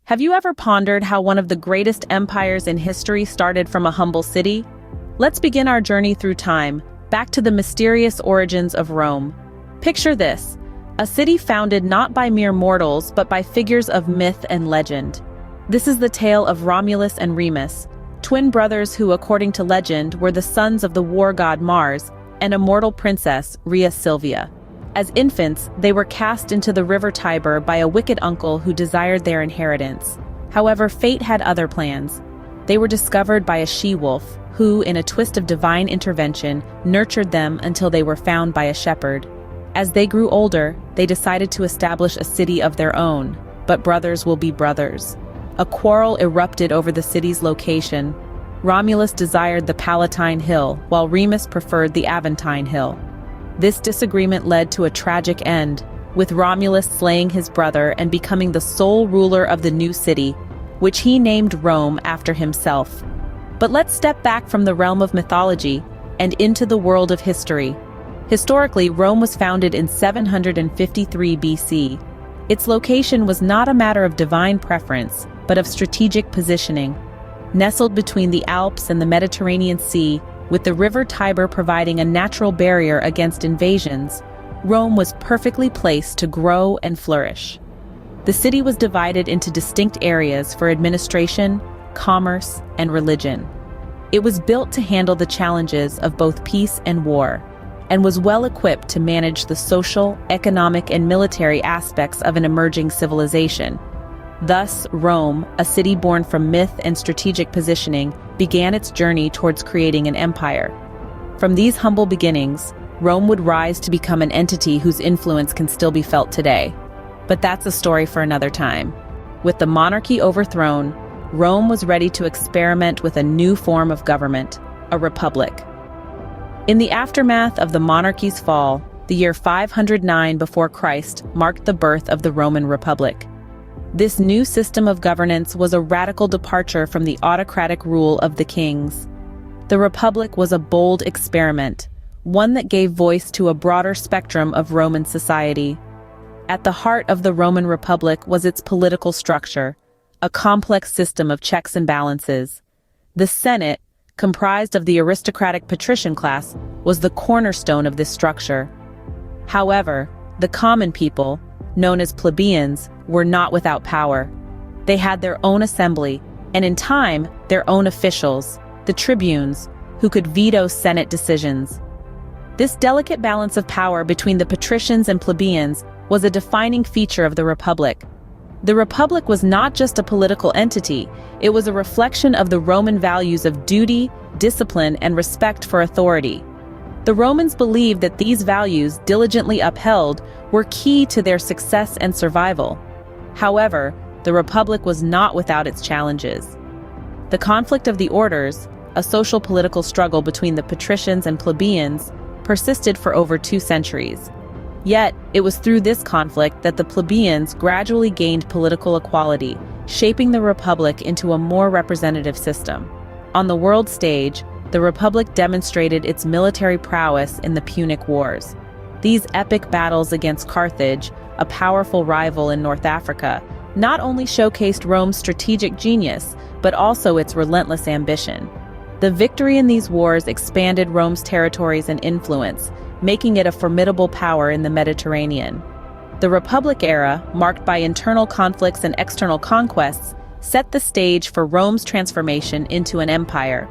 Have you ever pondered how one of the greatest empires in history started from a humble city? Let's begin our journey through time, back to the mysterious origins of Rome. Picture this, a city founded not by mere mortals but by figures of myth and legend. This is the tale of Romulus and Remus, twin brothers who, according to legend, were the sons of the war god Mars and a mortal princess, Rhea Silvia. As infants, they were cast into the river Tiber by a wicked uncle who desired their inheritance. However, fate had other plans. They were discovered by a she-wolf, who, in a twist of divine intervention, nurtured them until they were found by a shepherd. As they grew older, they decided to establish a city of their own, but brothers will be brothers. A quarrel erupted over the city's location. Romulus desired the Palatine Hill, while Remus preferred the Aventine Hill. This disagreement led to a tragic end, with Romulus slaying his brother and becoming the sole ruler of the new city, which he named Rome after himself. But let's step back from the realm of mythology and into the world of history. Historically, Rome was founded in 753 BC. Its location was not a matter of divine preference, but of strategic positioning. Nestled between the Alps and the Mediterranean Sea, with the river Tiber providing a natural barrier against invasions, Rome was perfectly placed to grow and flourish. The city was divided into distinct areas for administration, commerce, and religion. It was built to handle the challenges of both peace and war, and was well equipped to manage the social, economic, and military aspects of an emerging civilization. Thus, Rome, a city born from myth and strategic positioning, began its journey towards creating an empire. From these humble beginnings, Rome would rise to become an entity whose influence can still be felt today. But that's a story for another time. With the monarchy overthrown, Rome was ready to experiment with a new form of government, a republic. In the aftermath of the monarchy's fall, the year 509 before Christ marked the birth of the Roman Republic. This new system of governance was a radical departure from the autocratic rule of the kings. The Republic was a bold experiment, one that gave voice to a broader spectrum of Roman society. At the heart of the Roman Republic was its political structure, a complex system of checks and balances. The Senate, comprised of the aristocratic patrician class, was the cornerstone of this structure. However, the common people, known as plebeians, were not without power. They had their own assembly, and in time, their own officials, the tribunes, who could veto Senate decisions. This delicate balance of power between the patricians and plebeians was a defining feature of the Republic. The Republic was not just a political entity, it was a reflection of the Roman values of duty, discipline, and respect for authority. The Romans believed that these values, diligently upheld, were key to their success and survival. However, the Republic was not without its challenges. The conflict of the orders, a social-political struggle between the patricians and plebeians, persisted for over 2 centuries. Yet, it was through this conflict that the plebeians gradually gained political equality, shaping the Republic into a more representative system. On the world stage, the Republic demonstrated its military prowess in the Punic Wars. These epic battles against Carthage, a powerful rival in North Africa, not only showcased Rome's strategic genius, but also its relentless ambition. The victory in these wars expanded Rome's territories and influence, making it a formidable power in the Mediterranean. The Republic era, marked by internal conflicts and external conquests, set the stage for Rome's transformation into an empire.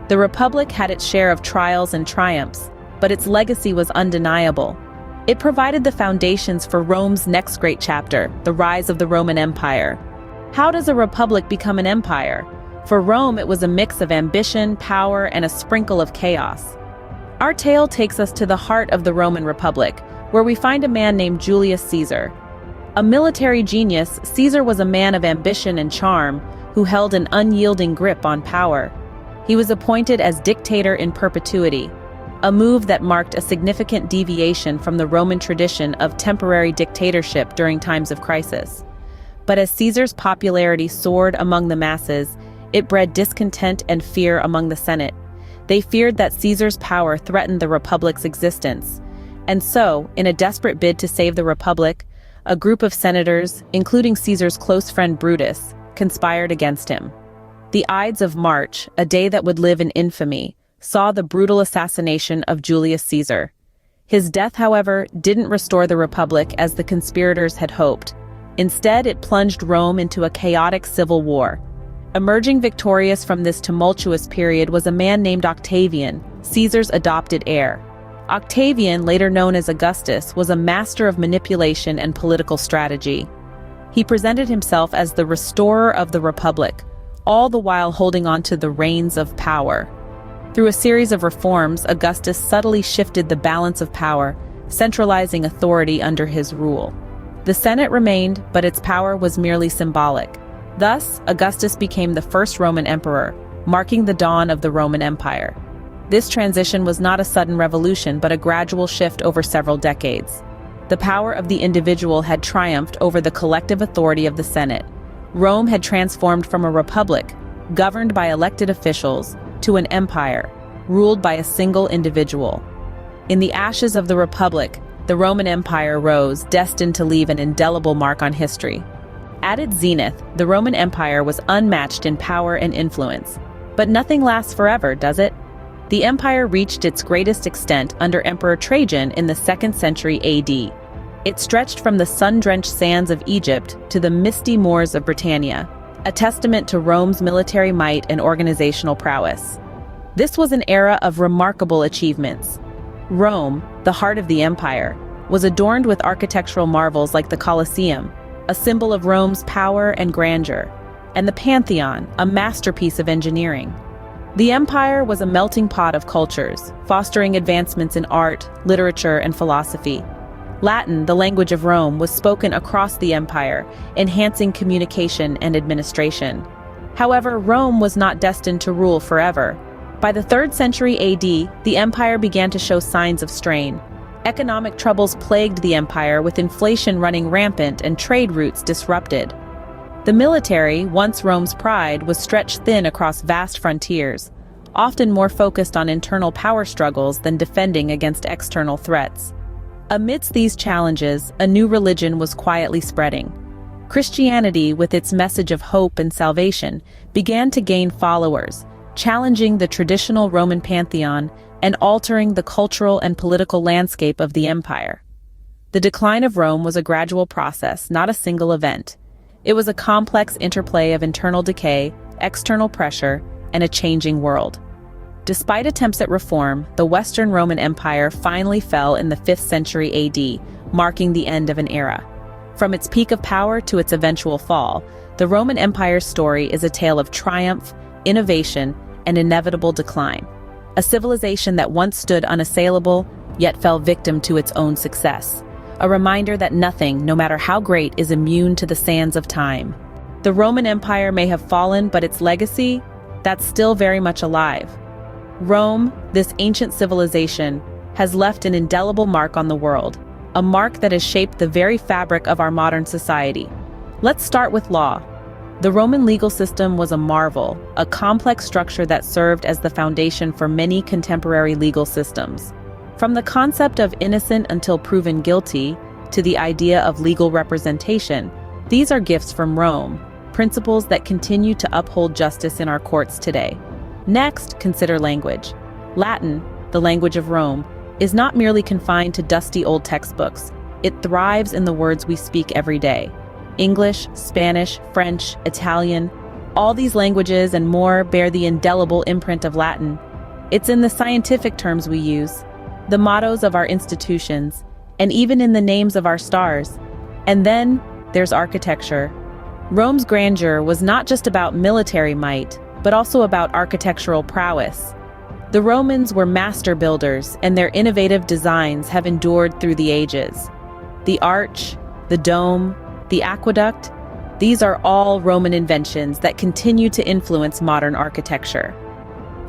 The Republic had its share of trials and triumphs, but its legacy was undeniable. It provided the foundations for Rome's next great chapter, the rise of the Roman Empire. How does a republic become an empire? For Rome, it was a mix of ambition, power, and a sprinkle of chaos. Our tale takes us to the heart of the Roman Republic, where we find a man named Julius Caesar. A military genius, Caesar was a man of ambition and charm, who held an unyielding grip on power. He was appointed as dictator in perpetuity, a move that marked a significant deviation from the Roman tradition of temporary dictatorship during times of crisis. But as Caesar's popularity soared among the masses, it bred discontent and fear among the Senate. They feared that Caesar's power threatened the Republic's existence. And so, in a desperate bid to save the Republic, a group of senators, including Caesar's close friend Brutus, conspired against him. The Ides of March, a day that would live in infamy, saw the brutal assassination of Julius Caesar. His death, however, didn't restore the Republic as the conspirators had hoped. Instead, it plunged Rome into a chaotic civil war. Emerging victorious from this tumultuous period was a man named Octavian, Caesar's adopted heir. Octavian, later known as Augustus, was a master of manipulation and political strategy. He presented himself as the restorer of the Republic, all the while holding on to the reins of power. Through a series of reforms, Augustus subtly shifted the balance of power, centralizing authority under his rule. The Senate remained, but its power was merely symbolic. Thus, Augustus became the first Roman emperor, marking the dawn of the Roman Empire. This transition was not a sudden revolution, but a gradual shift over several decades. The power of the individual had triumphed over the collective authority of the Senate. Rome had transformed from a republic, governed by elected officials, to an empire, ruled by a single individual. In the ashes of the Republic, the Roman Empire rose, destined to leave an indelible mark on history. At its zenith, the Roman Empire was unmatched in power and influence. But nothing lasts forever, does it? The empire reached its greatest extent under Emperor Trajan in the 2nd century AD. It stretched from the sun-drenched sands of Egypt to the misty moors of Britannia, a testament to Rome's military might and organizational prowess. This was an era of remarkable achievements. Rome, the heart of the empire, was adorned with architectural marvels like the Colosseum, a symbol of Rome's power and grandeur, and the Pantheon, a masterpiece of engineering. The empire was a melting pot of cultures, fostering advancements in art, literature, and philosophy. Latin, the language of Rome, was spoken across the empire, enhancing communication and administration. However, Rome was not destined to rule forever. By the 3rd century AD, the empire began to show signs of strain. Economic troubles plagued the empire, with inflation running rampant and trade routes disrupted. The military, once Rome's pride, was stretched thin across vast frontiers, often more focused on internal power struggles than defending against external threats. Amidst these challenges, a new religion was quietly spreading. Christianity, with its message of hope and salvation, began to gain followers, challenging the traditional Roman pantheon and altering the cultural and political landscape of the empire. The decline of Rome was a gradual process, not a single event. It was a complex interplay of internal decay, external pressure, and a changing world. Despite attempts at reform, the Western Roman Empire finally fell in the 5th century AD, marking the end of an era. From its peak of power to its eventual fall, the Roman Empire's story is a tale of triumph, innovation, and inevitable decline. A civilization that once stood unassailable, yet fell victim to its own success. A reminder that nothing, no matter how great, is immune to the sands of time. The Roman Empire may have fallen, but its legacy, that's still very much alive. Rome, this ancient civilization, has left an indelible mark on the world, a mark that has shaped the very fabric of our modern society. Let's start with law. The Roman legal system was a marvel, a complex structure that served as the foundation for many contemporary legal systems. From the concept of innocent until proven guilty to the idea of legal representation, these are gifts from Rome, principles that continue to uphold justice in our courts today. Next, consider language. Latin, the language of Rome, is not merely confined to dusty old textbooks. It thrives in the words we speak every day. English, Spanish, French, Italian, all these languages and more bear the indelible imprint of Latin. It's in the scientific terms we use, the mottos of our institutions, and even in the names of our stars. And then, there's architecture. Rome's grandeur was not just about military might, but also about architectural prowess. The Romans were master builders, and their innovative designs have endured through the ages. The arch, the dome, the aqueduct, these are all Roman inventions that continue to influence modern architecture.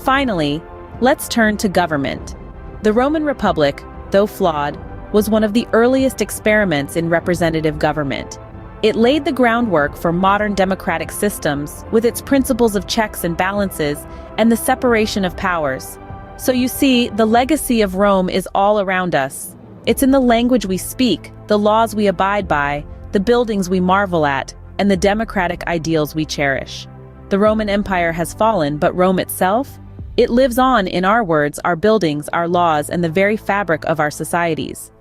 Finally, let's turn to government. The Roman Republic, though flawed, was one of the earliest experiments in representative government. It laid the groundwork for modern democratic systems with its principles of checks and balances and the separation of powers. So you see, the legacy of Rome is all around us. It's in the language we speak, the laws we abide by, the buildings we marvel at, and the democratic ideals we cherish. The Roman Empire has fallen, but Rome itself? It lives on in our words, our buildings, our laws, and the very fabric of our societies.